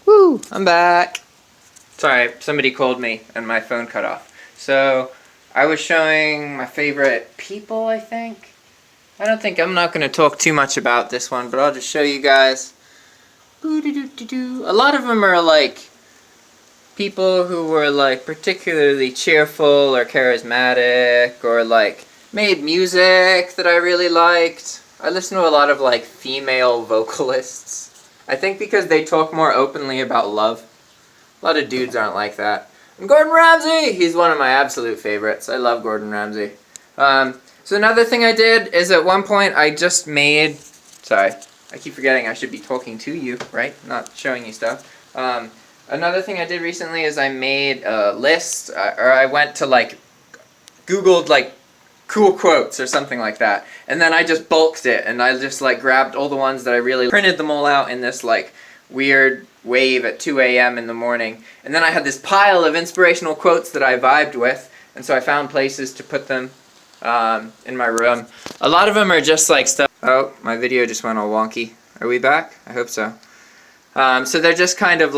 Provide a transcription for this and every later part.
Woo! I'm back. Sorry, somebody called me and my phone cut off. So, I was showing my favorite people, I think. I'm not going to talk too much about this one, but I'll just show you guys. A lot of them are like people who were like particularly cheerful or charismatic or like made music that I really liked. I listen to a lot of like female vocalists. I think because they talk more openly about love. A lot of dudes aren't like that. And Gordon Ramsay! He's one of my absolute favorites. I love Gordon Ramsay. So another thing I did is at one point I just made... Sorry, I keep forgetting I should be talking to you, right? Not showing you stuff. Another thing I did recently is I made a list, or I went to like, Googled like cool quotes or something like that. And then I just bulked it and I just like grabbed all the ones that I really printed them all out in this like weird wave at 2 a.m. in the morning. And then I had this pile of inspirational quotes that I vibed with. And so I found places to put them in my room. A lot of them are just like stuff. Oh, my video just went all wonky. Are we back? I hope so. So they're just kind of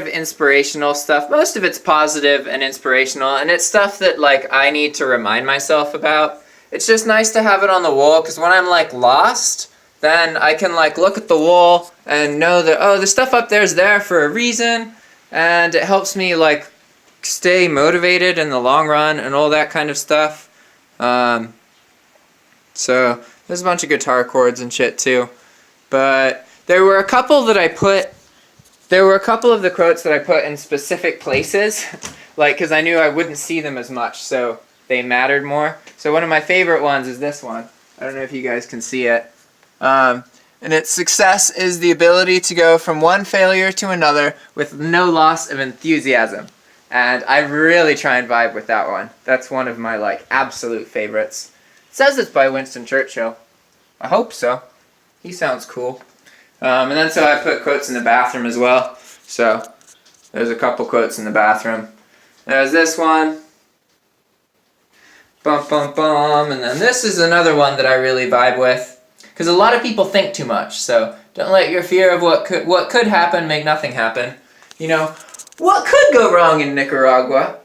inspirational stuff. Most of it's positive and inspirational, and it's stuff that like I need to remind myself about. It's just nice to have it on the wall, because when I'm like lost, then I can like look at the wall and know that, oh, the stuff up there is there for a reason, and it helps me like stay motivated in the long run and all that kind of stuff. So there's a bunch of guitar chords and shit too, but there were a couple that I put. There were a couple of the quotes that I put in specific places, like, because I knew I wouldn't see them as much, so they mattered more. So one of my favorite ones is this one. I don't know if you guys can see it. And it's, success is the ability to go from one failure to another with no loss of enthusiasm. And I really try and vibe with that one. That's one of my, like, absolute favorites. It says it's by Winston Churchill. I hope so. He sounds cool. And then so I put quotes in the bathroom as well. So there's a couple quotes in the bathroom. There's this one. Bum bum bum. And then this is another one that I really vibe with. Because a lot of people think too much. So don't let your fear of what could happen make nothing happen. You know, what could go wrong in Nicaragua?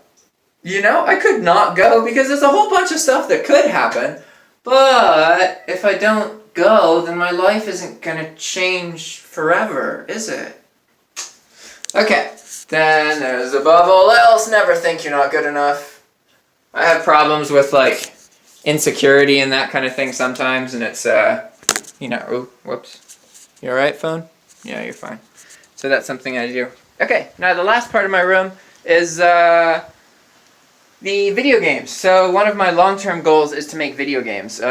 You know, I could not go because there's a whole bunch of stuff that could happen. But if I don't go, then my life isn't gonna change forever, is it? Okay, then there's above all else, never think you're not good enough. I have problems with like insecurity and that kind of thing sometimes, and it's you know, ooh, whoops. You alright, phone? Yeah, you're fine. So that's something I do. Okay, now the last part of my room is the video games. So one of my long-term goals is to make video games.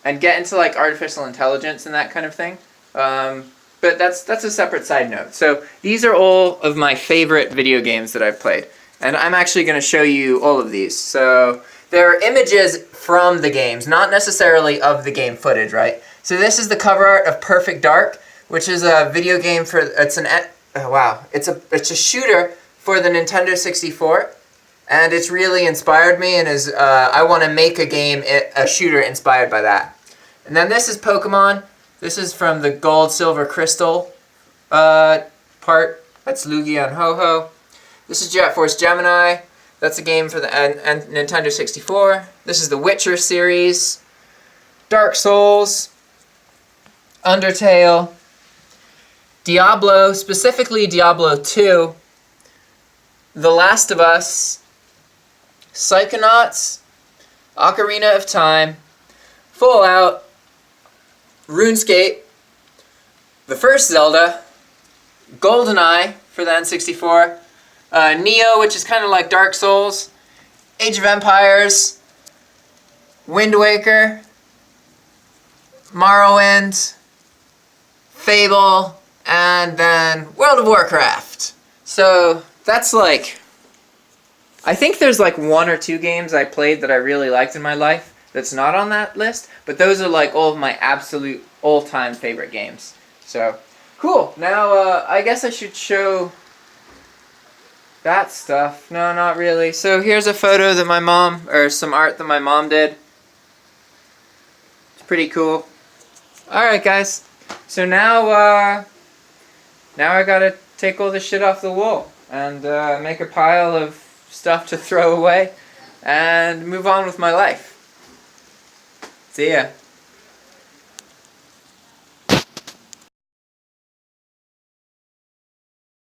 And get into like artificial intelligence and that kind of thing. But that's a separate side note. So these are all of my favorite video games that I've played. And I'm actually going to show you all of these. So there are images from the games, not necessarily of the game footage, right? So this is the cover art of Perfect Dark, which is a video game for, it's a shooter for the Nintendo 64. And it's really inspired me, and is I want to make a shooter inspired by that. And then this is Pokemon. This is from the Gold, Silver, Crystal part. That's Lugia and Ho-Ho. This is Jet Force Gemini. That's a game for the Nintendo 64. This is the Witcher series. Dark Souls. Undertale. Diablo, specifically Diablo 2. The Last of Us. Psychonauts, Ocarina of Time, Fallout, RuneScape, the first Zelda, GoldenEye for the N64, Neo, which is kind of like Dark Souls, Age of Empires, Wind Waker, Morrowind, Fable, and then World of Warcraft. So that's like... I think there's like 1 or 2 games I played that I really liked in my life that's not on that list, but those are like all of my absolute all-time favorite games. So, cool. Now, I guess I should show that stuff. No, not really. So here's a photo that my mom, or some art that my mom did. It's pretty cool. Alright guys, So now I gotta take all this shit off the wall and make a pile of stuff to throw away and move on with my life. See ya.